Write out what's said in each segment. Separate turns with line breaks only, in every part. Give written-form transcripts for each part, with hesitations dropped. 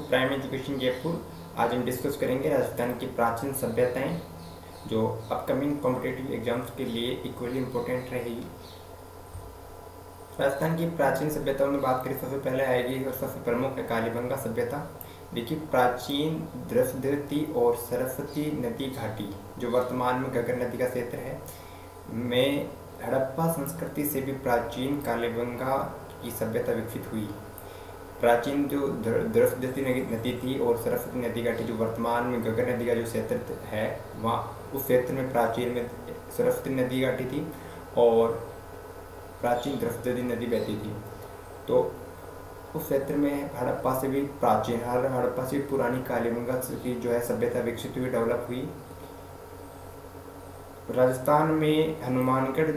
Prime education Jaipur. आज हम discuss करेंगे राजस्थान की प्राचीन सभ्यताएं जो अपकमिंग कॉम्पिटिटिव एग्जाम्स के लिए इक्वली इम्पोर्टेंट रहेगी। राजस्थान की प्राचीन सभ्यताओं में बात करें, सबसे पहले आएगी और सबसे प्रमुख है कालीबंगा सभ्यता। देखिए, प्राचीन द्रस्वती और सरस्वती नदी घाटी जो वर्तमान में घग्गर नदी का क्षेत्र है में हड़प्पा संस्कृति से भी प्राचीन कालीबंगा की सभ्यता विकसित हुई। प्राचीन जो द्रस्वती नदी थी और सरस्वती नदी घाटी जो वर्तमान में घग्गर नदी का जो क्षेत्र है, वहाँ उस क्षेत्र में प्राचीन में सरस्वती नदी घाटी थी और प्राचीन द्रस्वती नदी बहती थी। तो उस क्षेत्र में हड़प्पा से भी प्राचीन हड़प्पा से भी पुरानी कालीबंगा की जो है सभ्यता विकसित हुई, डेवलप हुई। राजस्थान में हनुमानगढ़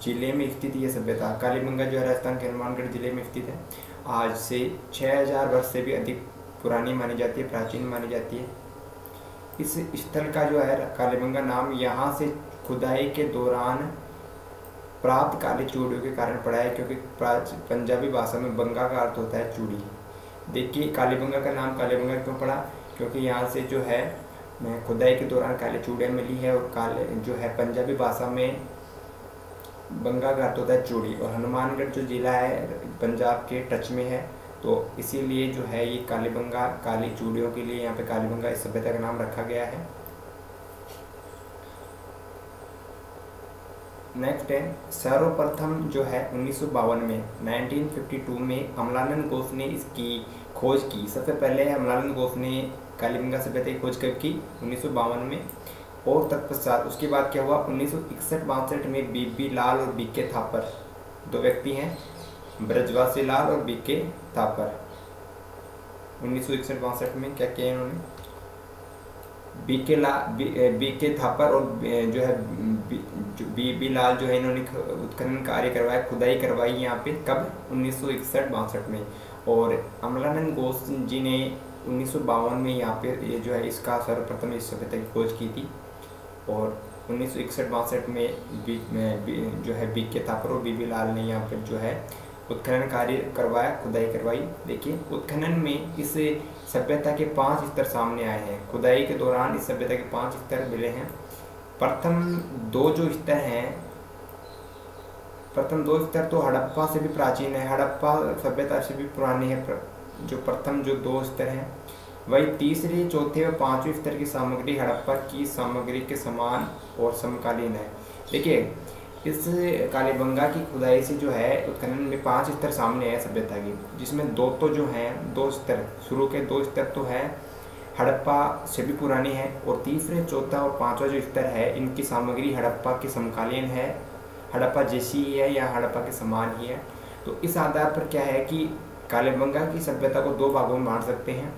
जिले में स्थित ये सभ्यता कालीबंगा जो है राजस्थान के हनुमानगढ़ जिले में स्थित है। आज से 6000 वर्ष से भी अधिक पुरानी मानी जाती है, प्राचीन मानी जाती है। इस स्थल का जो है कालीबंगा नाम यहाँ से खुदाई के दौरान प्राप्त काली चूड़ियों के कारण पड़ा है, क्योंकि पंजाबी भाषा में बंगा का अर्थ होता है चूड़ी। देखिए, कालीबंगा का नाम कालीबंगा क्यों पड़ा, क्योंकि यहाँ से जो है खुदाई के दौरान काली चूड़ियाँ मिली है और काले जो है पंजाबी भाषा में बंगा का अर्थ होता है चूड़ी। और हनुमानगढ़ जो जिला है पंजाब के टच में है, तो इसीलिए जो है ये कालीबंगा काली चूड़ियों के लिए यहाँ पे कालीबंगा इस सभ्यता का नाम रखा गया है। नेक्स्ट है सर्वप्रथम जो है 1952 में 1952 में अमलानंद घोष ने इसकी खोज की। सबसे पहले अमलानंद घोष ने कालीबंगा सभ्यता की खोज कब की? 1952 में। और तत्पश्चात उसके बाद क्या हुआ? 1961-62 में बीबी लाल और बीके थापर, दो व्यक्ति हैं, ब्रजवासी लाल और बीके थापर। 1961-62 में क्या किया इन्होंने? बीके थापर और जो है बीबी लाल जो है इन्होंने उत्खनन कार्य करवाया, खुदाई करवाई यहाँ पे। कब? 1961-62 में। और अमलानंद घोष जी ने 1952 में यहाँ पे ये जो है इसका सर्वप्रथम इस सभ्यता की खोज की थी। और 1961-62 में जो है बीके थापर और बीबी लाल ने यहाँ पर जो है उत्खनन कार्य करवाया, खुदाई करवाई। देखिए, उत्खनन में इस सभ्यता के 5 स्तर सामने आए हैं। खुदाई के दौरान इस सभ्यता के 5 स्तर मिले हैं। प्रथम दो स्तर तो हड़प्पा से भी प्राचीन है, हड़प्पा सभ्यता से भी पुरानी है। जो प्रथम जो 2 स्तर हैं, वही तीसरे, चौथे और 5वें स्तर की सामग्री हड़प्पा की सामग्री के समान और समकालीन है। देखिए, इस कालीबंगा की खुदाई से जो है उत्खनन में 5 स्तर सामने है सभ्यता की, जिसमें 2 तो जो हैं 2 स्तर, शुरू के 2 स्तर तो है हड़प्पा से भी पुरानी है, और तीसरे, चौथा और 5वां जो स्तर है इनकी सामग्री हड़प्पा के समकालीन है, हड़प्पा जैसी ही है या हड़प्पा के समान ही है। तो इस आधार पर क्या है कि कालीबंगा की सभ्यता को 2 भागों में बांट सकते हैं,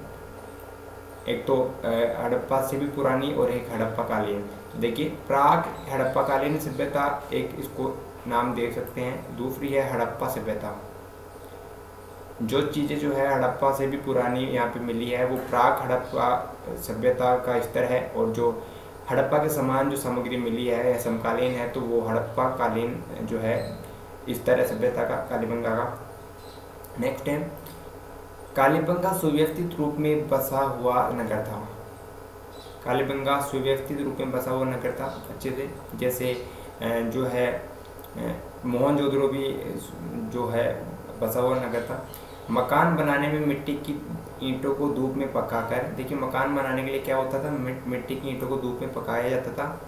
एक तो हड़प्पा से भी पुरानी और एक हड़प्पा कालीन। तो देखिए, प्राग हड़प्पा कालीन सभ्यता एक इसको नाम दे सकते हैं, दूसरी है हड़प्पा सभ्यता। जो चीज़ें जो है हड़प्पा से भी पुरानी यहाँ पे मिली है वो प्राग हड़प्पा सभ्यता का स्तर है, और जो हड़प्पा के समान जो सामग्री मिली है या समकालीन है तो वो हड़प्पा कालीन जो है स्तर है सभ्यता का, कालीबंगा का। नेक्स्ट है कालीबंगा सुव्यवस्थित रूप में बसा हुआ नगर था। कालीबंगा सुव्यवस्थित रूप में बसा हुआ नगर था अच्छे से, जैसे जो है मोहनजोदड़ो भी जो है बसा हुआ नगर था। मकान बनाने में मिट्टी की ईंटों को धूप में पकाकर, देखिए मकान बनाने के लिए क्या होता था, मिट्टी की ईंटों को धूप में पकाया जाता था,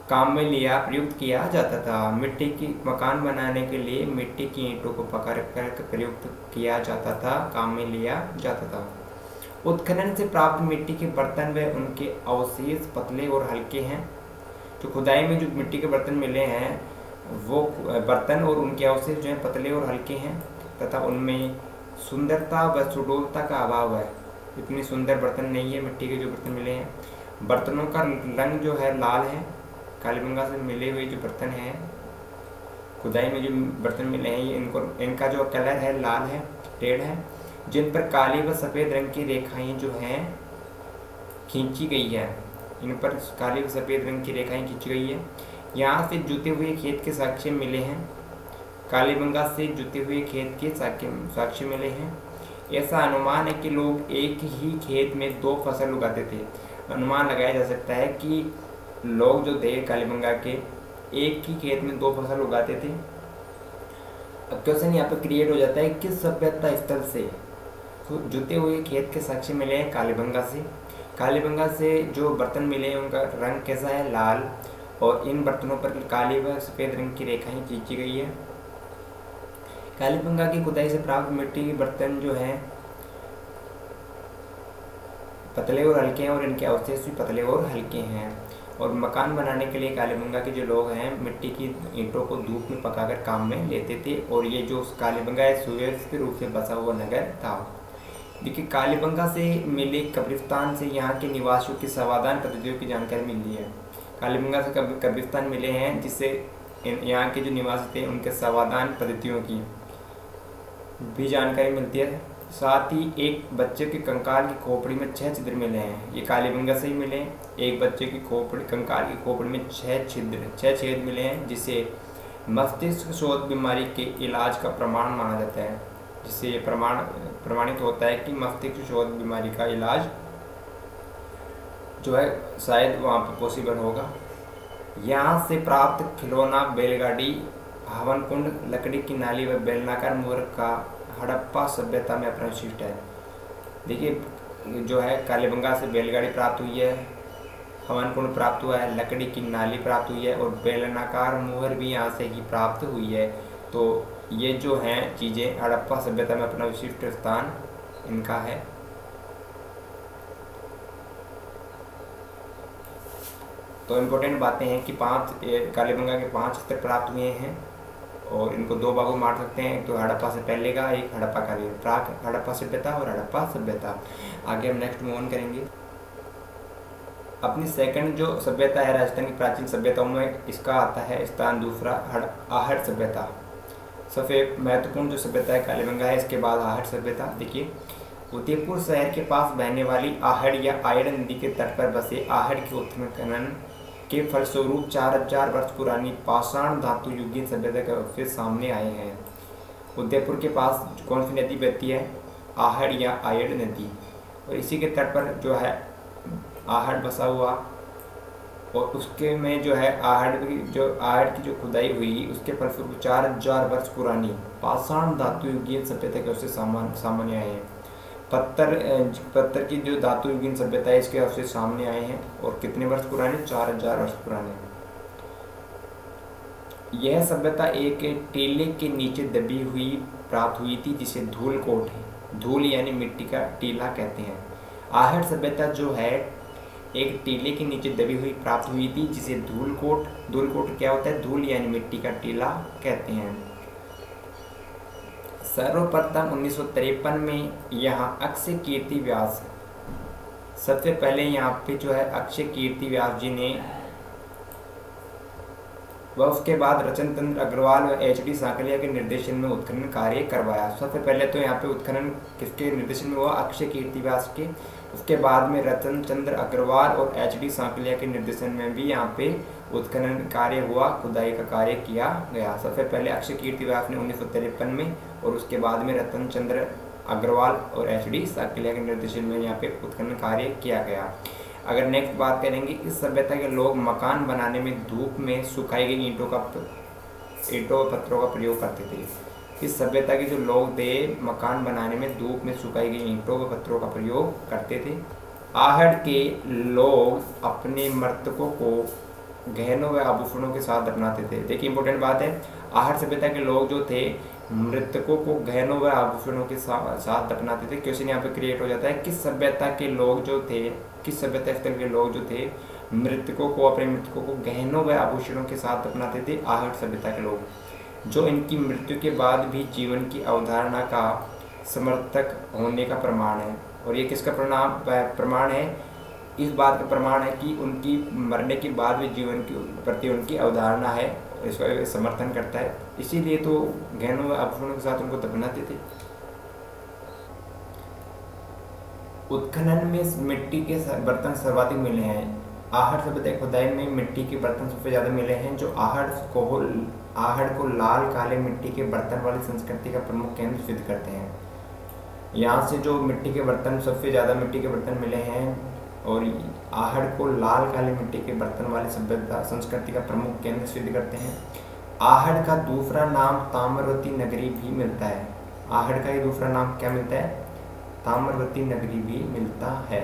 काम में प्रयुक्त किया जाता था। मिट्टी की मकान बनाने के लिए मिट्टी की ईंटों को पका कर प्रयुक्त किया जाता था, काम में लिया जाता था। उत्खनन से प्राप्त मिट्टी के बर्तन व उनके अवशेष पतले और हल्के हैं। जो खुदाई में जो मिट्टी के बर्तन मिले हैं वो बर्तन और उनके अवशेष जो हैं पतले और हल्के हैं, तथा उनमें सुंदरता व सुडौलता का अभाव है। इतनी सुंदर बर्तन नहीं है मिट्टी के जो बर्तन मिले हैं। बर्तनों का रंग जो है लाल है। कालीबंगा से मिले हुए जो बर्तन हैं, खुदाई में जो बर्तन मिले हैं इनका जो कलर है लाल है, रेड है, जिन पर काली व सफ़ेद रंग की रेखाएं जो हैं खींची गई है। इन पर काली व सफ़ेद रंग की रेखाएं खींची गई है। यहाँ से जुते हुए खेत के साक्ष्य मिले हैं। कालीबंगा से जुते हुए खेत के साक्ष्य मिले हैं। ऐसा अनुमान है कि लोग एक ही खेत में 2 फसल उगाते थे। अनुमान लगाया जा सकता है कि लोग जो थे कालीबंगा के एक ही खेत में 2 फसल उगाते थे। अब क्वेश्चन यहाँ पे क्रिएट हो जाता है, किस सभ्यता स्थल से जुते हुए खेत के साक्ष्य मिले हैं? कालीबंगा से। कालीबंगा से जो बर्तन मिले हैं उनका रंग कैसा है? लाल, और इन बर्तनों पर काली व सफ़ेद रंग की रेखाएं खींची गई है। कालीबंगा की खुदाई से प्राप्त मिट्टी के बर्तन जो हैं पतले और हल्के हैं, और इनके अवशेष भी पतले और हल्के हैं। और मकान बनाने के लिए कालीबंगा के जो लोग हैं मिट्टी की ईंटों को धूप में पकाकर काम में लेते थे। और ये जो कालीबंगा है सुव्यवस्थित रूप से बसा हुआ नगर था। देखिए, कालीबंगा से मिले कब्रिस्तान से यहाँ के निवासियों की समाधान पद्धतियों की जानकारी मिली है। कालीबंगा से कब्रिस्तान मिले हैं जिससे यहाँ के जो निवासी थे उनके समाधान पद्धतियों की भी जानकारी मिलती है। साथ ही एक बच्चे के कंकाल की खोपड़ी में 6 छिद्र मिले हैं, ये कालीबंगा से ही मिले हैं। एक बच्चे की कंकाल की खोपड़ी में 6 छेद मिले हैं, जिसे मस्तिष्क शोथ बीमारी के इलाज का प्रमाण माना जाता है। जिससे ये प्रमाणित होता है कि मस्तिष्क शोथ बीमारी का इलाज जो है शायद वहाँ पर पॉसिबल होगा। यहाँ से प्राप्त खिलौना, बैलगाड़ी, हवन कुंड, लकड़ी की नाली व बेलनाकार मोहर का हड़प्पा सभ्यता में अपना विशिष्ट है। देखिए, जो है कालीबंगा से बैलगाड़ी प्राप्त हुई है, हवन कुंड प्राप्त हुआ है, लकड़ी की नाली प्राप्त हुई है, और बेलनाकार मोहर भी यहाँ से ही प्राप्त हुई है। तो ये जो हैं चीज़ें हड़प्पा सभ्यता में अपना विशिष्ट स्थान इनका है। तो इम्पोर्टेंट बातें हैं कि 5 कालीबंगा के 5 स्तर प्राप्त हुए हैं, और इनको 2 भागों में बांट सकते हैं। एक तो हड़प्पा से पहले का, एक हड़प्पा का प्राक हड़प्पा सभ्यता और हड़प्पा सभ्यता। आगे हम नेक्स्ट मूव ऑन करेंगे। अपनी सेकंड जो सभ्यता है राजस्थान की प्राचीन सभ्यताओं में, इसका आता है स्थान दूसरा आहट सभ्यता। सबसे महत्वपूर्ण जो सभ्यता है कालीबंगा है, इसके बाद आहट सभ्यता। देखिए, उदयपुर शहर के पास बहने वाली आहड़ या आयड़ नदी के तट पर बसे आहड़ के उत्खनन के फलस्वरूप 4000 वर्ष पुरानी पाषाण धातु युगीन सभ्यता के अवशेष सामने आए हैं। उदयपुर के पास कौन सी नदी बहती है? आहड़ या आयड़ नदी, और इसी के तट पर जो है आहड़ बसा हुआ, और उसके में जो है आहड़ की जो खुदाई हुई उसके फलस्वरूप 4000 वर्ष पुरानी पाषाण धातु युगीन सभ्यता के अवशेष सामने आए हैं। पत्थर की जो धातु युगीन सभ्यता है इसके अवशेष सामने आए हैं, और कितने वर्ष पुराने? 4000 वर्ष पुराने। यह सभ्यता एक टीले के नीचे दबी हुई प्राप्त हुई थी, जिसे धूलकोट है, धूल यानी मिट्टी का टीला कहते हैं। आहट सभ्यता जो है एक टीले के नीचे दबी हुई प्राप्त हुई थी, जिसे धूलकोट क्या होता है? धूल यानी मिट्टी का टीला कहते हैं। सर्वप्रथम 1953 में यहाँ अक्षय कीर्ति व्यास, सबसे पहले यहाँ पे जो है अक्षय कीर्ति व्यास जी ने, व उसके बाद रतनचंद्र अग्रवाल व HD सांकलिया के निर्देशन में उत्खनन कार्य करवाया। सबसे पहले तो यहाँ पे उत्खनन किसके निर्देशन में हुआ? अक्षय कीर्ति व्यास के। उसके बाद में रतनचंद्र अग्रवाल और HD सांकलिया के निर्देशन में भी यहाँ पे उत्खनन कार्य हुआ, खुदाई का कार्य किया गया। सबसे पहले अक्षय कीर्ति व्यास ने 1953 में, और उसके बाद में रतनचंद्र अग्रवाल और HD सांकलिया के निर्देशन में यहाँ पे उत्खनन कार्य किया गया। अगर नेक्स्ट बात करेंगे, इस सभ्यता के लोग मकान बनाने में धूप में सुखाई गई ईंटों पत्थरों का प्रयोग करते थे। इस सभ्यता के जो लोग थे मकान बनाने में धूप में सुखाई गई ईंटों व पत्थरों का प्रयोग करते थे। आहड़ के लोग अपने मृतकों को गहनों व आभूषणों के साथ दफनाते थे। देखिए, इंपॉर्टेंट बात है, आहड़ सभ्यता के लोग जो थे मृतकों को गहनों व आभूषणों के साथ दफनाते थे। क्वेश्चन यहाँ पे क्रिएट हो जाता है, किस सभ्यता के लोग जो थे, किस सभ्यता स्थल के लोग जो थे अपने मृतकों को गहनों व आभूषणों के साथ दफनाते थे? आहड़ सभ्यता के लोग, जो इनकी मृत्यु के बाद भी जीवन की अवधारणा का समर्थक होने का प्रमाण है। और ये किसका प्रमाण है? इस बात का प्रमाण है कि उनकी मरने के बाद भी जीवन के प्रति उनकी अवधारणा है, इसका समर्थन करता है। इसीलिए तो गहनों व आभूषणों के साथ उनको दफनाते थे। उत्खनन में मिट्टी के बर्तन सर्वाधिक मिले हैं। आहड़ सभ्यता खुदाई में मिट्टी के बर्तन सबसे ज़्यादा मिले हैं, जो आहड़ को लाल काले मिट्टी के बर्तन वाली संस्कृति का प्रमुख केंद्र सिद्ध करते हैं। यहाँ से जो मिट्टी के बर्तन, सबसे ज़्यादा मिट्टी के बर्तन मिले हैं, और आहड़ को लाल काली मिट्टी के बर्तन वाली सभ्यता संस्कृति का प्रमुख केंद्र सिद्ध करते हैं। आहड़ का दूसरा नाम ताम्रवती नगरी भी मिलता है। आहड़ का ही दूसरा नाम क्या मिलता है? ताम्रवती नगरी भी मिलता है,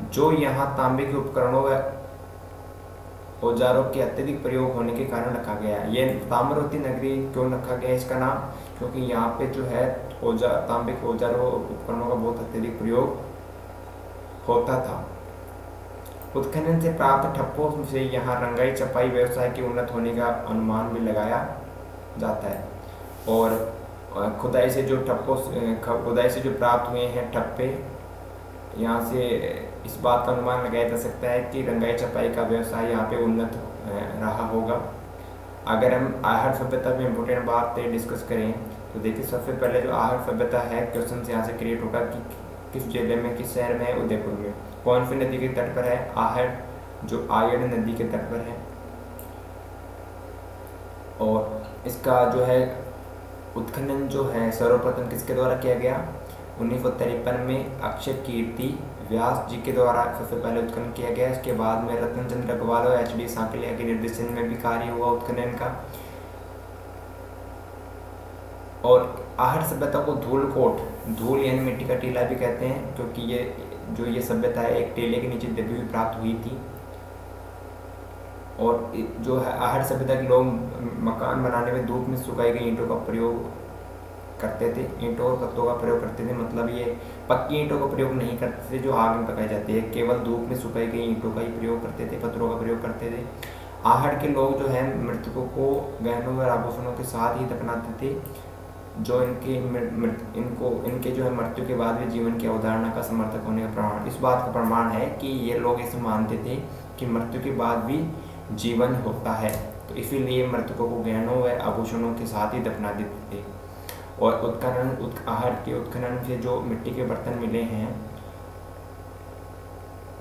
जो यहाँ तांबे के उपकरणों व औजारों के अत्यधिक प्रयोग होने के कारण रखा गया है। ये ताम्रवती नगरी क्यों रखा गया इसका नाम? क्योंकि यहाँ पे जो है तांबे के औजारों उपकरणों का बहुत अत्यधिक प्रयोग होता था। उत्खनन से प्राप्त ठप्पों से यहाँ रंगाई छपाई व्यवसाय के उन्नत होने का अनुमान भी लगाया जाता है। और खुदाई से जो प्राप्त हुए हैं ठप्पे, यहाँ से इस बात का अनुमान लगाया जा सकता है कि रंगाई छपाई का व्यवसाय यहाँ पे उन्नत रहा होगा। अगर हम आहड़ सभ्यता में इम्पोर्टेंट बात डिस्कस करें तो देखिए, सबसे पहले जो आहड़ सभ्यता है, क्वेश्चन यहाँ से क्रिएट होगा कि किस जिले में, किस शहर में है? उदयपुर में। कौन सी नदी के तट पर है? आहड़, जो आयड़ नदी के तट पर है। और इसका जो है उत्खनन जो है सर्वप्रथम किसके द्वारा किया गया? 1953 में अक्षय कीर्ति व्यास जी के द्वारा सबसे पहले उत्खनन किया गया। इसके बाद में रतन चंद्र अग्रवाल और HD सांकलिया के निर्देशन में भी कार्य हुआ उत्खनन का। और आहड़ सभ्यता को धूलकोट, धूल यानी मिट्टी का टीला भी कहते हैं, क्योंकि ये सभ्यता है एक टीले के नीचे दबी हुई प्राप्त हुई थी। और जो है आहड़ सभ्यता के लोग मकान बनाने में धूप में सुखाई गई ईंटों का प्रयोग करते थे। ईंटों और पत्तों का प्रयोग करते थे, मतलब ये पक्की ईंटों का प्रयोग नहीं करते थे जो आग में पकाई जाती है, केवल धूप में सुखाई गई ईंटों का ही प्रयोग करते थे, पत्थरों का प्रयोग करते थे। आहड़ के लोग जो है मृतकों को गहनों और आभूषणों के साथ ही दफनाते थे, जो इनके जो है मृत्यु के बाद भी जीवन की अवधारणा का समर्थक होने का प्रमाण, इस बात का प्रमाण है कि ये लोग ऐसे मानते थे कि मृत्यु के बाद भी जीवन होता है, तो इसीलिए मृतकों को गहनों व आभूषणों के साथ ही दफना देते थे। और आहड़ के उत्खनन से जो मिट्टी के बर्तन मिले हैं,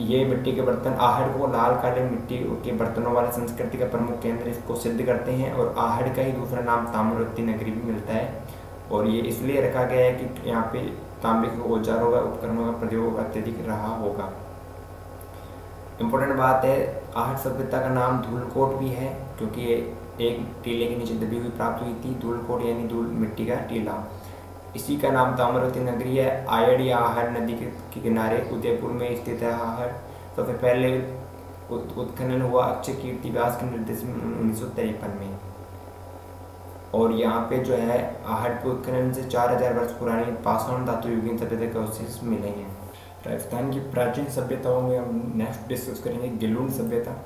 ये मिट्टी के बर्तन आहड़ को लाल काले मिट्टी के बर्तनों वाले संस्कृति का प्रमुख केंद्र इसको सिद्ध करते हैं। और आहड़ का ही दूसरा नाम ताम्रवती नगरी भी मिलता है, और ये इसलिए रखा गया है कि यहाँ पे तांबे के औजारों व उपकरणों का प्रयोग अत्यधिक रहा होगा। इम्पोर्टेंट बात है, आहड़ सभ्यता का नाम धूलकोट भी है, क्योंकि ये एक टीले के नीचे दबी हुई प्राप्त हुई थी। धूलकोट यानी धूल मिट्टी का टीला। इसी का नाम ताम्रवती नगरी है। आयड़ या आहड़ नदी के किनारे उदयपुर में स्थित है आहड़। सबसे पहले उत्खनन हुआ अक्षय कीर्ति व्यास के निर्देशन में 1953 में। और यहाँ पे जो है आहड़ के उत्खनन से 4000 वर्ष पुरानी पाषाण धातु युगीन सभ्यता के अवशेष मिले हैं। राजस्थान की प्राचीन सभ्यताओं में हम नेक्स्ट डिस्कस करेंगे गिलुन सभ्यता।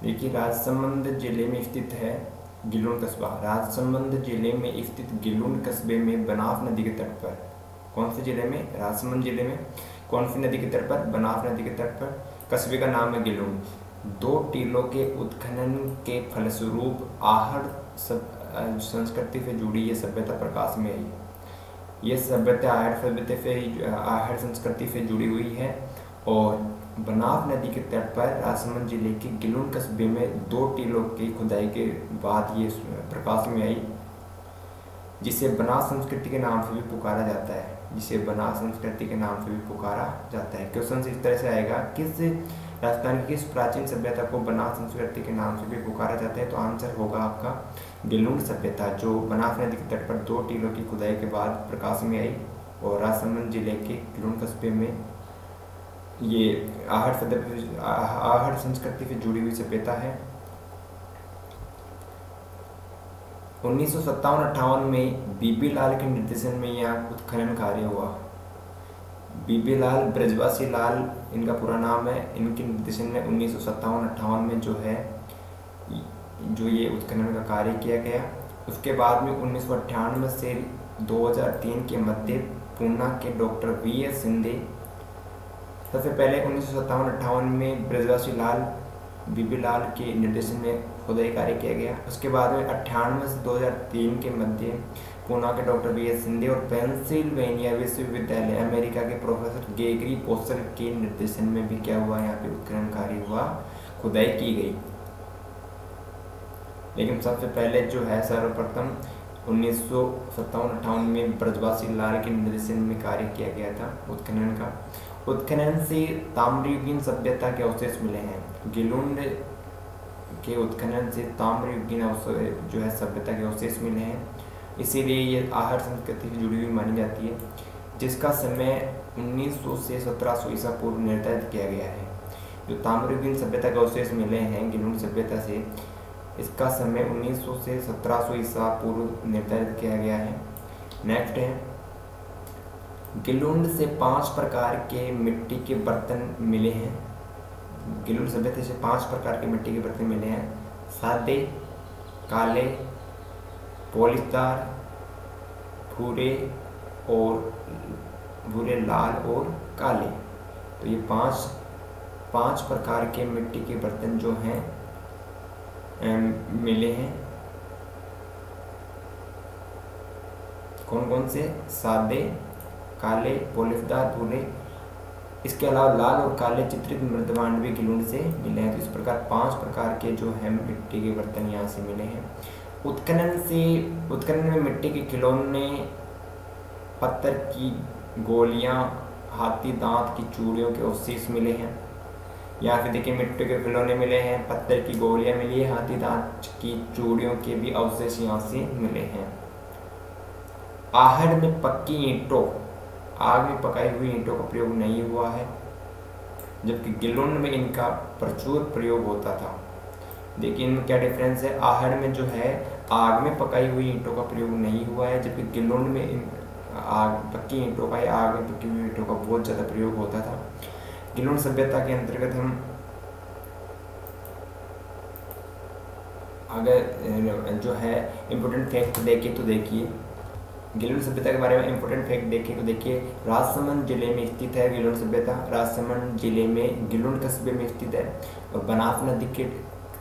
देखिए, राजसमंद जिले में स्थित है गिलुन कस्बा। राजसमंद जिले में स्थित गिलुन कस्बे में बनास नदी के तट पर, कौन से जिले में? राजसमंद जिले में। कौन सी नदी के तट पर? बनास नदी के तट पर। कस्बे का नाम है गिलुन। 2 टीलों के उत्खनन के फलस्वरूप आहड़ संस्कृति से जुड़ी ये सभ्यता प्रकाश में आई। ये सभ्यता आहड़ संस्कृति से जुड़ी हुई है। और बनास नदी के तट पर राजसमंद जिले के गिलुन कस्बे में 2 टीलों की खुदाई के बाद ये प्रकाश में आई, जिसे बनास संस्कृति के नाम से भी पुकारा जाता है। क्वेश्चन इस तरह से आएगा, राजस्थान की किस प्राचीन सभ्यता को बनास संस्कृति के नाम से भी पुकारा जाता है? तो आंसर होगा आपका गिलुन सभ्यता, जो बनास नदी के तट पर 2 टीलों की खुदाई के बाद प्रकाश में आई। और राजसमंद जिले के गिलुन कस्बे में ये आहड़ संस्कृति से जुड़ी हुई सभ्यता है। 1957-58 में बीबी लाल के निर्देशन में यहाँ उत्खनन कार्य हुआ। बीबी लाल, ब्रजवासी लाल इनका पूरा नाम है। इनके निर्देशन में 1957-58 में जो ये उत्खनन का कार्य किया गया। उसके बाद में 1998 से 2003 के मध्य पूना के डॉक्टर VS शिंदे, सबसे पहले 1957-58 में ब्रजवासी लाल, बीबी लाल के निर्देशन में खुदाई कार्य किया गया। उसके बाद में 98 से 2003 के मध्य पूना के डॉक्टर VS शिंदे और पेंसिल्वेनिया विश्वविद्यालय अमेरिका के प्रोफेसर ग्रेगरी पोसल के निर्देशन में भी क्या हुआ? यहाँ पे उत्खनन कार्य हुआ, खुदाई की गई। लेकिन सबसे पहले जो है सर्वप्रथम 1957-58 में ब्रजवासी लाल के निर्देशन में कार्य किया गया था उत्खनन का। उत्खनन से ताम्रयुगीन सभ्यता के अवशेष मिले हैं। गिलुंड के उत्खनन से ताम्रयुगीन जो है सभ्यता के अवशेष मिले हैं, इसीलिए ये आहट संस्कृति से जुड़ी हुई मानी जाती है, जिसका समय 1900 से 1700 ईसा पूर्व निर्धारित किया गया है। जो ताम्रयुगीन सभ्यता के अवशेष मिले हैं गिलुंड सभ्यता से, इसका समय 1900 से 1700 ईसा पूर्व निर्धारित किया गया है। नेक्स्ट है, गिलुंड से 5 प्रकार के मिट्टी के बर्तन मिले हैं। गिलुंड सभ्यता से 5 प्रकार के मिट्टी के बर्तन मिले हैं। सादे, काले, पॉलिशदार, भूरे, लाल और काले। तो ये पांच प्रकार के मिट्टी के बर्तन जो हैं मिले हैं। कौन कौन से? सादे, काले, पॉलिशदार, भूरे। इसके अलावा लाल और काले चित्रित मृदभांड भी गिलुंड से मिले हैं। तो इस प्रकार 5 प्रकार के जो है मिट्टी के बर्तन यहाँ से मिले हैं। उत्खनन में मिट्टी के खिलौने, पत्थर की गोलियां, हाथी दांत की चूड़ियों के अवशेष मिले हैं। यहाँ पे देखिए मिट्टी के खिलौने मिले हैं, पत्थर की गोलियां मिली है, हाथी दांत की चूड़ियों के भी अवशेष यहाँ से मिले हैं। आहड़ में पक्की ईंटों, आग में पकाई हुई ईंटों का प्रयोग नहीं हुआ है, जबकि गिलुंड में इनका प्रचुर प्रयोग होता था। देखिए इनमें क्या डिफरेंस है। आहड़ में जो है आग में पकाई हुई ईंटों का प्रयोग नहीं हुआ है, जबकि गिलुंड में पक्की ईंटों का या आग में पकी हुई ईंटों का बहुत ज़्यादा प्रयोग होता था। गिलुंड सभ्यता के अंतर्गत हम अगर जो है इम्पोर्टेंट फैक्ट देखें तो देखिए, गिलुंड सभ्यता के बारे में इम्पोर्टेंट फैक्ट देखें तो देखिए, राजसमंद जिले में स्थित है गिलुंड सभ्यता। राजसमंद जिले में गिलुंड कस्बे में स्थित है और बनास नदी के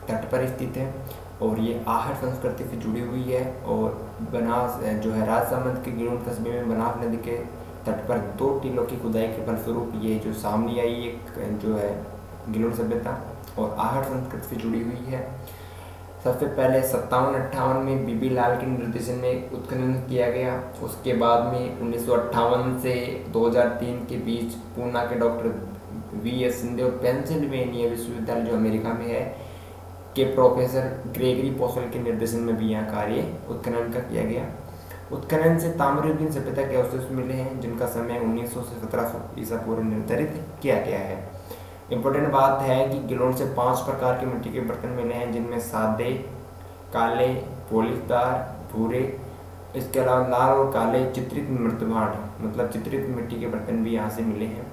तट पर स्थित है और ये आहट संस्कृति से जुड़ी हुई है। और बनास जो है राजसमंद के गिलुंड कस्बे में बनास नदी के तट पर 2 टीलों की खुदाई के फलस्वरूप ये जो सामने आई एक जो है गिलुंड सभ्यता और आहट संस्कृति से जुड़ी हुई है। सबसे पहले 57-58 में बीबी लाल के निर्देशन में उत्खनन किया गया। उसके बाद में 1958 से 2003 के बीच पूना के डॉक्टर V.S. सिंधे और पेंसिल्वेनिया विश्वविद्यालय जो अमेरिका में है के प्रोफेसर ग्रेगरी पोसल के निर्देशन में भी यहाँ कार्य उत्खनन का किया गया। उत्खनन से ताम्रयुगीन सभ्यता के अवशेष मिले हैं, जिनका समय 1900 से 1700 ईसा पूर्व निर्धारित किया गया है। इम्पोर्टेंट बात है कि गिलुंड से 5 प्रकार के मिट्टी के बर्तन मिले हैं, जिनमें सादे, काले, पॉलिशदार, भूरे, इसके अलावा लाल और काले चित्रित मृदभांड मतलब चित्रित मिट्टी के बर्तन भी यहाँ से मिले हैं।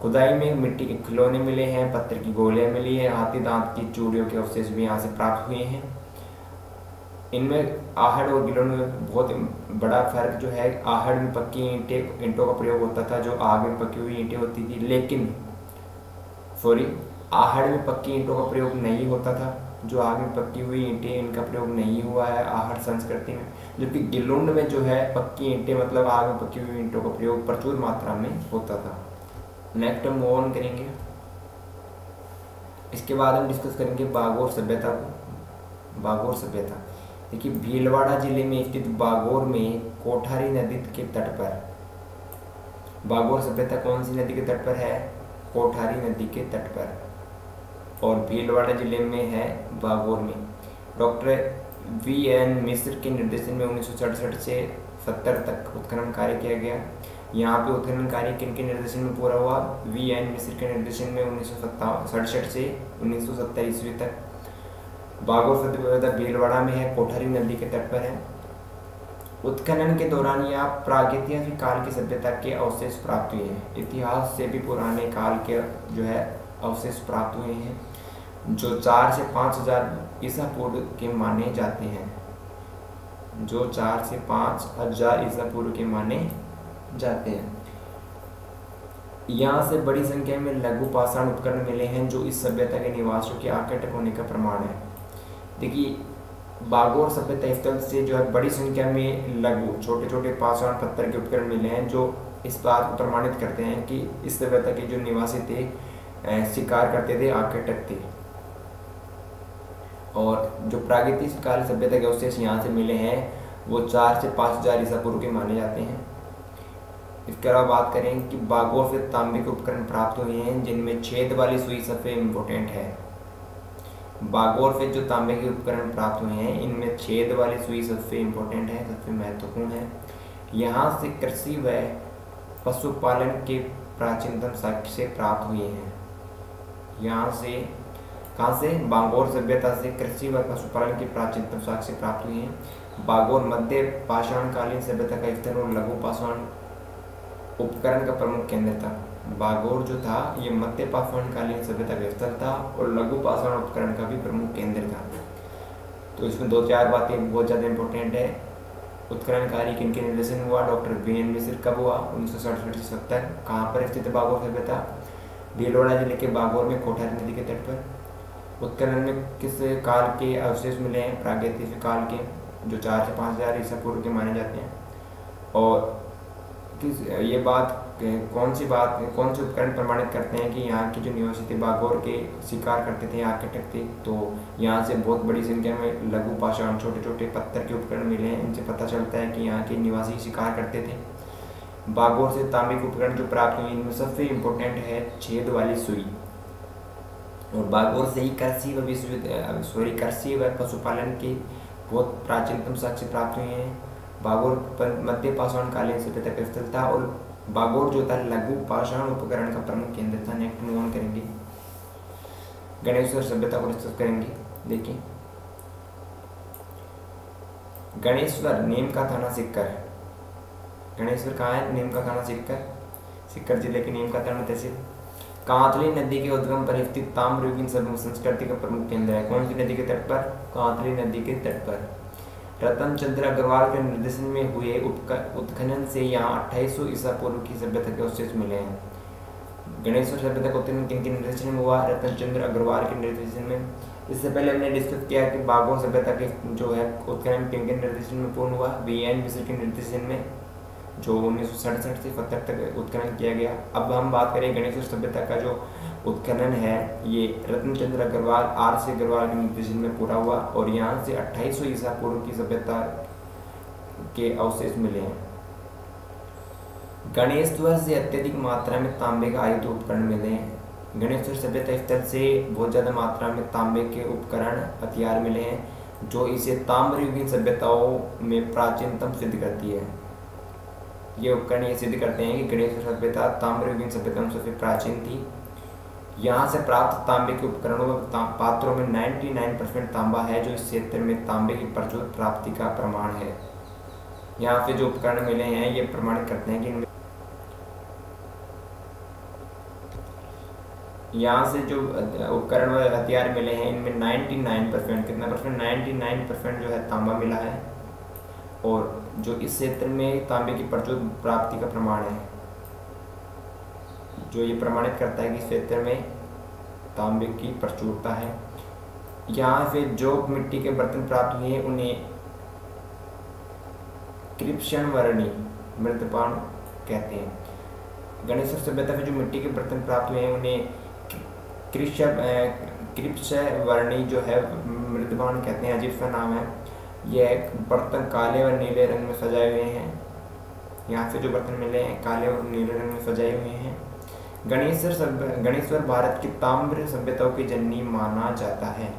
खुदाई में मिट्टी के खिलौने मिले हैं, पत्थर की गोलियां मिली है, हाथी दांत की चूड़ियों के अवशेष भी यहाँ से प्राप्त हुए हैं। इनमें आहड़ और गिलुंड में बहुत बड़ा फर्क जो है, आहड़ में पक्की ईंटों का प्रयोग होता था जो आग में पकी हुई ईंटें होती थी, लेकिन आहड़ में पक्की ईंटों का प्रयोग नहीं होता था जो आग में पकी हुई ईंटें, इनका प्रयोग नहीं हुआ है आहड़ संस्कृति में। जबकि गिलुंड में जो है पक्की ईंटें मतलब आग में पकी हुई ईंटों का प्रयोग प्रचुर मात्रा में होता था। नेक्स्ट हम मूव ऑन करेंगे। इसके बाद हम डिस्कस करेंगे बागोर सभ्यता को। बागोर सभ्यता देखिए, भीलवाड़ा जिले में स्थित बागोर में कोठारी नदी के तट पर, बागोर सभ्यता कौन सी नदी के तट पर है? कोठारी नदी के तट पर, और भीलवाड़ा जिले में है बागोर में। Doctor V.N. मिश्र के निर्देशन में 1967 से 70 तक उत्खनन कार्य किया गया। यहाँ पे उत्खनन कार्य किन के निर्देशन में पूरा हुआ? V.N. मिश्र के निर्देशन में 1967 से 1970 ईस्वी तक। बागोर सभ्यता भीलवाड़ा में है, कोठारी नदी के तट पर है। उत्खनन के दौरान यहाँ प्रागैतिहासिक काल की सभ्यता के अवशेष प्राप्त हुए हैं। इतिहास से भी पुराने काल के जो है अवशेष प्राप्त हुए हैं, जो 4 से 5000 ईसा पूर्व के माने जाते हैं, जो 4 से 5000 ईसा पूर्व के माने जाते हैं। यहाँ से बड़ी संख्या में लघु पाषाण उपकरण मिले हैं, जो इस सभ्यता के निवासियों के आकर्षक होने का प्रमाण है। देखिए, बागोर सभ्यता स्थल से जो है बड़ी संख्या में लघु छोटे छोटे पाषाण पत्थर के उपकरण मिले हैं, जो इस बात को प्रमाणित करते हैं कि इस सभ्यता के जो निवासी थे शिकार करते थे, आकर्षक थे। और जो प्रागैतिहासिक सभ्यता के अवशेष यहाँ से मिले हैं वो 4 से 5000 ईसा पूर्व के माने जाते हैं। इसके अलावा बात करें कि बागोर से तांबे के उपकरण प्राप्त हुए हैं जिनमें छेद वाली सुई सबसे इम्पोर्टेंट है। बागोर से जो तांबे के उपकरण प्राप्त हुए हैं इनमें छेद वाली सुई सबसे इम्पोर्टेंट है, सबसे महत्वपूर्ण है। यहाँ से कृषि व पशुपालन के प्राचीनतम साक्ष्य प्राप्त हुए हैं। यहाँ से कहाँ से? बागोर सभ्यता से कृषि व पशुपालन के प्राचीनतम साक्ष्य प्राप्त हुए हैं। बागोर मध्य पाषाणकालीन सभ्यता का स्तर और लघु पाषाण उपकरण का प्रमुख केंद्र था। बागोर जो था ये मध्य पाषाणकालीन सभ्यता का स्थल था और लघु पाषाण उपकरण का भी प्रमुख केंद्र था। तो इसमें 2-4 बातें बहुत ज़्यादा इंपॉर्टेंट है। उत्खनन कार्य किनके निर्देशन हुआ? डॉक्टर वीएन मिश्र। कब हुआ? 1967 से 70। कहाँ पर स्थित है बागोर सभ्यता? भीलवाड़ा जिले के बागोर में कोठारी नदी के तट पर। उत्खनन में किस काल के अवशेष मिले हैं? प्रागैतिहासिक काल के, जो 4 से 5000 ईसा पूर्व के माने जाते हैं। और किस ये बात कौन से उपकरण प्रमाणित करते हैं कि यहाँ के जो निवासी थे बागोर के शिकार करते थे, आर्किटेक्ट थे, तो यहाँ से बहुत बड़ी संख्या में लघु पाषाण छोटे छोटे पत्थर के उपकरण मिले हैं। इनसे पता चलता है कि यहाँ के निवासी शिकार करते थे। बागोर से तांबे के उपकरण जो प्राप्त हुए इनमें सबसे इम्पोर्टेंट है छेद वाली सुई। और बागोर से ही कृषि व पशुपालन के बहुत प्राचीनतम साक्ष्य प्राप्त हुए हैं। बागोर मध्य पाषाणकालीन सभ्यता का स्थल था और बागोर जो था लघु पाषाण उपकरण का प्रमुख केंद्र था। नेक्स्ट मूव ऑन करेंगे, गणेश्वर सभ्यता को डिस्कस करेंगे। देखिए, गणेश्वर नीम का थाना सिक्कर। गणेश्वर कहाँ है? नीम का थाना सिक्कर जिले के नीम का थाना तहसील। कांतली नदी के उद्गम पर स्थित ताम्रयुगीन संस्कृति का प्रमुख केंद्र है। कौन सी नदी के तट पर? कांतली नदी के तट पर। रतन चंद्र अग्रवाल के निर्देशन में हुए उत्खनन से यहाँ 2800 ईसा पूर्व की सभ्यता के अवशेष मिले हैं। गणेश्वर सभ्यता का उत्खनन किन के निर्देशन में हुआ? रतन चंद्र अग्रवाल के निर्देशन में। इससे पहले हमने डिस्कस किया कि बागोर सभ्यता के जो है उत्खनन किन के निर्देशन में पूर्ण हुआ? वीएन मिश्र के निर्देशन में, जो 1967 से 70 तक उत्खनन किया गया। अब हम बात करें गणेश्वर सभ्यता का जो उत्खनन है ये रतन चंद्र अग्रवाल आर.सी. अग्रवाल के निर्देशन में पूरा हुआ और यहाँ से 2800 ईसा पूर्व की सभ्यता के अवशेष मिले हैं। गणेश्वर से अत्यधिक मात्रा में तांबे का आयुध उपकरण मिले हैं। गणेश्वर सभ्यता स्थल से बहुत ज़्यादा मात्रा में तांबे के उपकरण हथियार मिले हैं जो इसे ताम्रयुगीन सभ्यताओं में प्राचीनतम सिद्ध करती है। ये उपकरण ये सिद्ध करते हैं कि गणेश्वर सभ्यता ताम्रयुगीन सभ्यता में सबसे प्राचीन थी। यहाँ से प्राप्त तांबे के उपकरणों व पात्रों में 99% तांबा है जो इस क्षेत्र में तांबे की प्रचुर प्राप्ति का प्रमाण है। यहाँ से जो उपकरण मिले हैं ये प्रमाणित करते हैं कि यहाँ से जो उपकरण व हथियार मिले हैं इनमें 99% कितना परसेंट? 99% जो है तांबा मिला है और जो इस क्षेत्र में तांबे की प्रचुर प्राप्ति का प्रमाण है, जो ये प्रमाणित करता है कि इस क्षेत्र में तांबे की प्रचुरता है। यहाँ से जो मिट्टी के बर्तन प्राप्त हुए हैं उन्हें कृष्ण वर्णी मृदपान कहते हैं। गणेश्वर सभ्यता में जो मिट्टी के बर्तन प्राप्त हुए हैं उन्हें कृष्ण वर्णी जो है मृदपान कहते हैं। अजीब सा नाम है। यह बर्तन काले और नीले रंग में सजाए हुए हैं। यहाँ से जो बर्तन मिले हैं काले और नीले रंग में सजाए हुए हैं। गणेश्वर भारत की ताम्र सभ्यताओं की जननी माना जाता है।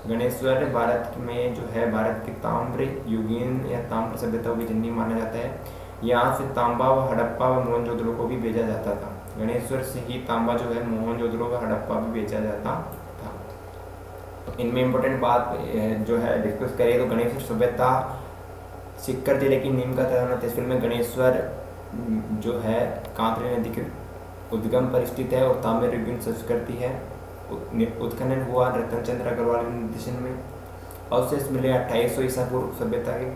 गणेश्वर भारत में जो है भारत की ताम्र युगीन या ताम्र सभ्यताओं की जननी माना जाता है। यहाँ से तांबा व हड़प्पा व मोहनजोदड़ो को भी भेजा जाता था। गणेश्वर से ही तांबा जो है मोहनजोदड़ो व हड़प्पा भी भेजा जाता था। इनमें इम्पोर्टेंट बात जो है डिस्कस करें तो गणेश्वर सभ्यता सिक्कर जिले की नीम का थाना तहसील में गणेश्वर जो है कांतली नदी के उद्गम पर स्थित है और ताम्रयुगीन संस्कृति है। उत्खनन हुआ रतन चंद्र अग्रवाल के निर्देशन में। अवशेष मिले 2800 ईसा पूर्व सभ्यता के।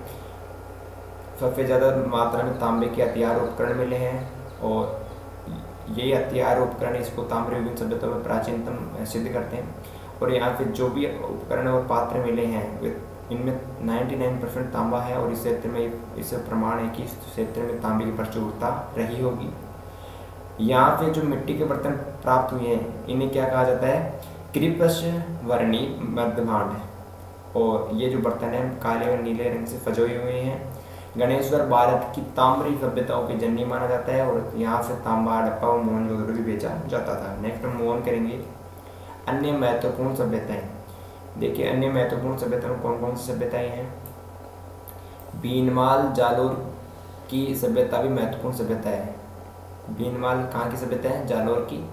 सबसे ज़्यादा मात्रा में तांबे के हथियार उपकरण मिले हैं और ये हथियार उपकरण इसको ताम्रयुगीन सभ्यता में प्राचीनतम सिद्ध करते हैं। और यहाँ पे जो भी उपकरण और पात्र मिले हैं इनमें 99% तांबा है और इस क्षेत्र में इससे प्रमाण है कि इस क्षेत्र में तांबे की प्रचुरता रही होगी। यहाँ पे जो मिट्टी के बर्तन प्राप्त हुए हैं इन्हें क्या कहा जाता है? कृपश वर्णी मध्यभांड, और ये जो बर्तन है काले और नीले रंग से सजे हुए हैं। गणेश्वर भारत की ताम्री सभ्यताओं की जननी माना जाता है और यहाँ से तांबा, हड़प्पा और मोहनजोदड़ो भी बेचा जाता था। नेक्स्ट हम मूव ऑन करेंगे अन्य महत्वपूर्ण सभ्यताएं। देखिए अन्य महत्वपूर्ण सभ्यता में कौन कौन सी सभ्यताएं हैं। बीनमाल जालोर की सभ्यता भी महत्वपूर्ण सभ्यता है। बीनमाल कहाँ की सभ्यता है? जालोर की,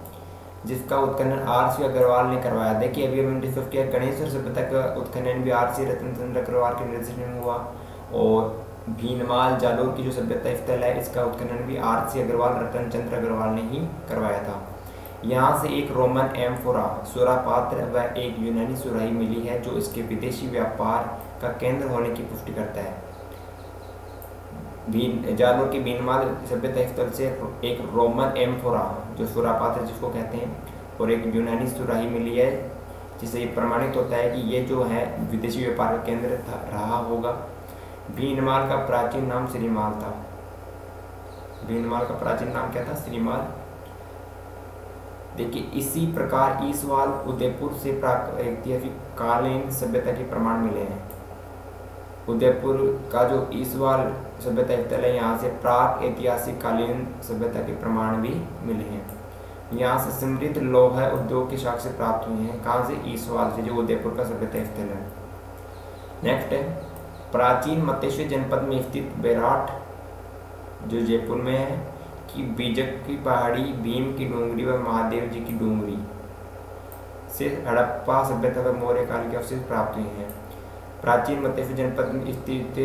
जिसका उत्खनन आर.सी. अग्रवाल ने करवाया। देखिए अभी हमने डिस्कस किया गणेश्वर सभ्यता का उत्खनन भी आर.सी. रतनचंद्र अग्रवाल के निर्देशन में हुआ, और भीनमाल जालोर की जो सभ्यता स्थल है इसका उत्खनन भी आर.सी. अग्रवाल, रतनचंद्र अग्रवाल ने ही करवाया था। यहाँ से एक रोमन एम्फोरा सुरा पात्र व एक यूनानी सुराही मिली है जो इसके विदेशी व्यापार का केंद्र होने की पुष्टि करता है। जालोर के भीनमाल सभ्यता स्थल से एक रोमन एम्फोरा जो सुरा पात्र जिसको कहते हैं और एक यूनानी सुराही मिली है, जिससे ये प्रमाणित होता है कि ये जो है विदेशी व्यापार का केंद्र रहा होगा। भीनमाल का प्राचीन नाम श्रीमाल था। भीनमाल का प्राचीन नाम क्या था? श्रीमाल। देखिए इसी प्रकार ईसवाल उदयपुर से प्राप्त ऐतिहासिक कालीन सभ्यता के प्रमाण मिले हैं। उदयपुर का जो ईसवाल सभ्यता स्थल है यहाँ से प्राक ऐतिहासिक कालीन सभ्यता के प्रमाण भी मिले हैं। यहाँ से समृद्ध लौह उद्योग के साक्ष्य प्राप्त हुए हैं। कहाँ से? ईसवाल से, जो उदयपुर का सभ्यता स्थल है। नेक्स्ट है प्राचीन मत्स्य जनपद में स्थित बेराट जो जयपुर में है कि बीजक की पहाड़ी, भीम की डूंगरी व महादेव जी की डूंगरी से हड़प्पा सभ्यता व मौर्य काल के अवशेष प्राप्त हुए हैं। प्राचीन मत्स्य जनपद में स्थित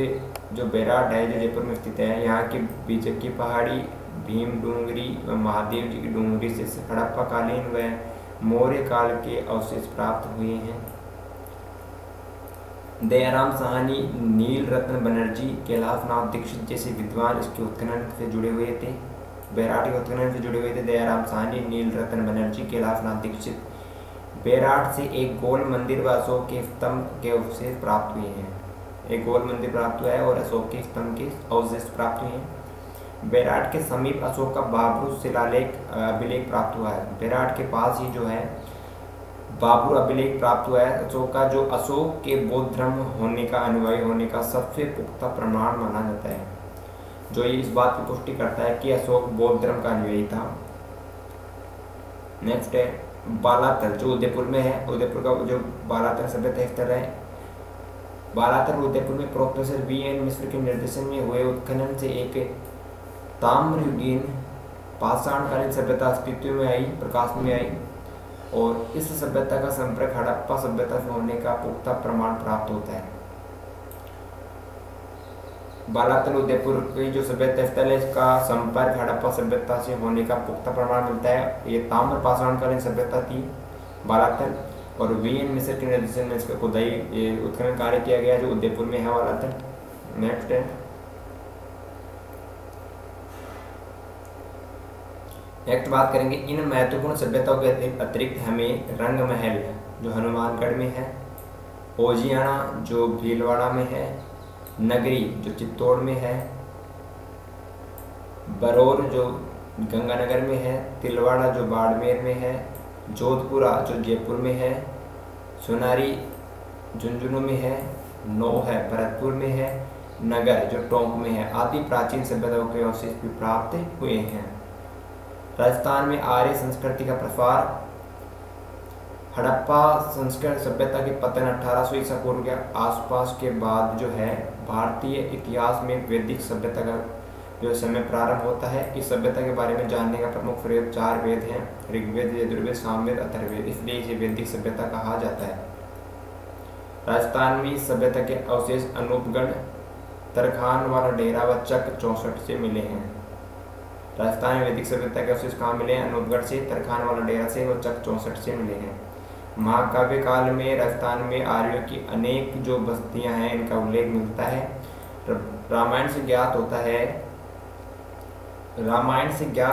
जो बेराट है जो जयपुर में स्थित है, यहाँ की बीजक की पहाड़ी, भीम डूंगरी व महादेव जी की डूंगरी से हड़प्पा कालीन व मौर्य काल के अवशेष प्राप्त हुए हैं। दयाराम साहनी, नील रत्न बनर्जी, कैलाशनाथ दीक्षित जैसे विद्वान इसके उत्खनन से जुड़े हुए थे। बेराट के उत्खनन से जुड़े हुए थे दयाराम साहनी, नील रत्न बनर्जी, कैलाशनाथ दीक्षित। बेराट से एक गोल मंदिर व अशोक के स्तंभ के अवशेष प्राप्त हुए हैं। एक गोल मंदिर प्राप्त हुआ है और अशोक के स्तंभ के अवशेष प्राप्त हुए हैं। बेराट के समीप अशोक का बाबरू शिलालेख अभिलेख प्राप्त हुआ है। बेराट के पास ही जो है बाबरू अभिलेख प्राप्त हुआ है अशोक का, जो अशोक के बौद्ध धर्म होने का अनुयायी होने का सबसे पुख्ता प्रमाण माना जाता है, जो ये इस बात की पुष्टि करता है कि अशोक बौद्ध धर्म का अनुयायी था। नेक्स्ट है बालातर जो उदयपुर में है। उदयपुर का जो बालातर सभ्यता स्थल है, बालातर उदयपुर में प्रोफेसर V.N. मिश्र के निर्देशन में हुए उत्खनन से एक ताम्रयुगीन पाषाणकालीन सभ्यता अस्तित्व में आई, प्रकाश में आई, और इस सभ्यता का संपर्क हड़प्पा सभ्यता से होने का पुख्ता प्रमाण प्राप्त होता है। बालातर उदयपुर की जो सभ्यता स्थल है इसका संपर्क हड़प्पा सभ्यता से होने का पुख्ता प्रमाण मिलता है। ये ताम्र पाषाणकालीन सभ्यता थी बालातर, और V.N. मिश्र के निर्देशन में इसका खुदाई उत्खनन कार्य किया गया जो उदयपुर में है बालातर। नेक्स्ट है नेक्स्ट बात करेंगे इन महत्वपूर्ण सभ्यताओं के अतिरिक्त हमें रंग महल जो हनुमानगढ़ में है, ओजियाना जो भीलवाड़ा में है, नगरी जो चित्तौड़ में है, बरौर जो गंगानगर में है, तिलवाड़ा जो बाड़मेर में है, जोधपुरा जो जयपुर में है, सोनारी झुंझुनू में है, नौ है भरतपुर में है, नगर जो टोंक में है, आदि प्राचीन सभ्यताओं के अवशेष भी प्राप्त हुए हैं। राजस्थान में आर्य संस्कृति का प्रसार। हड़प्पा संस्कृत सभ्यता के पतन 1800 ईसा पूर्व के आसपास के बाद जो है भारतीय इतिहास में वैदिक सभ्यता का जो समय प्रारंभ होता है। इस सभ्यता के बारे में जानने का प्रमुख प्रयोग 4 वेद हैं, ऋग्वेद, यजुर्वेद, सामवेद, अथर्ववेद, इसलिए इसे वैदिक सभ्यता कहा जाता है। राजस्थान में इस सभ्यता के अवशेष अनूपगढ़, तरखान वाला डेरा व चक 64 से मिले हैं। राजस्थान में वैदिक सभ्यता के अवशेष कहाँ मिले हैं? अनूपगढ़ से, तरखान वाला डेरा से और चक 64 से मिले हैं। महाकाव्य काल में राजस्थान में आर्यों की अनेक जो बस्तियां हैं इनका उल्लेख मिलता है। रामायण से ज्ञात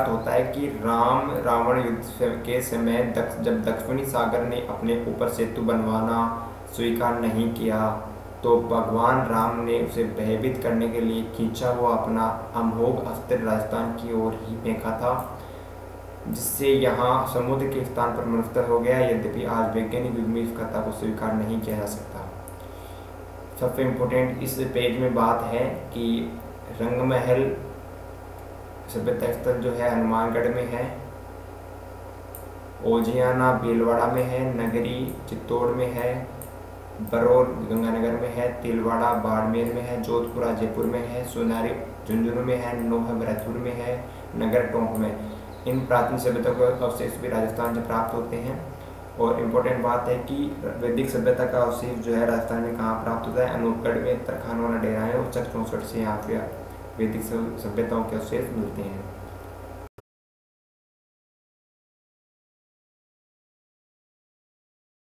होता है कि राम रावण युद्ध के समय जब दक्षिणी सागर ने अपने ऊपर सेतु बनवाना स्वीकार नहीं किया तो भगवान राम ने उसे भयभीत करने के लिए खींचा हुआ अपना अमोघ अस्त्र राजस्थान की ओर ही फेंका था। जिससे यहाँ समुद्र के स्थान पर मरुस्थल हो गया। यद्यपि आज वैज्ञानिक युग में इस कथा को स्वीकार नहीं किया जा सकता। सबसे इम्पोर्टेंट इस पेज में बात है कि रंगमहल सभ्यता स्थल जो है हनुमानगढ़ में है, ओजियाना भीलवाड़ा में है, नगरी चित्तौड़ में है, बरौर गंगानगर में है, तिलवाड़ा बाड़मेर में है, जोधपुरा जयपुर में है, सोनारी झुंझुनू में है, नोह भरतपुर में है, नगर टोंक में। इन प्राचीन सभ्यता के अवशेष भी राजस्थान से प्राप्त होते हैं। और इम्पोर्टेंट बात है कि वैदिक सभ्यता का अवशेष जो है राजस्थान में कहाँ प्राप्त होता है, अनूपगढ़ में तरखान वाला डेरा है, 64 से यहाँ पे वैदिक सभ्यताओं के अवशेष मिलते हैं।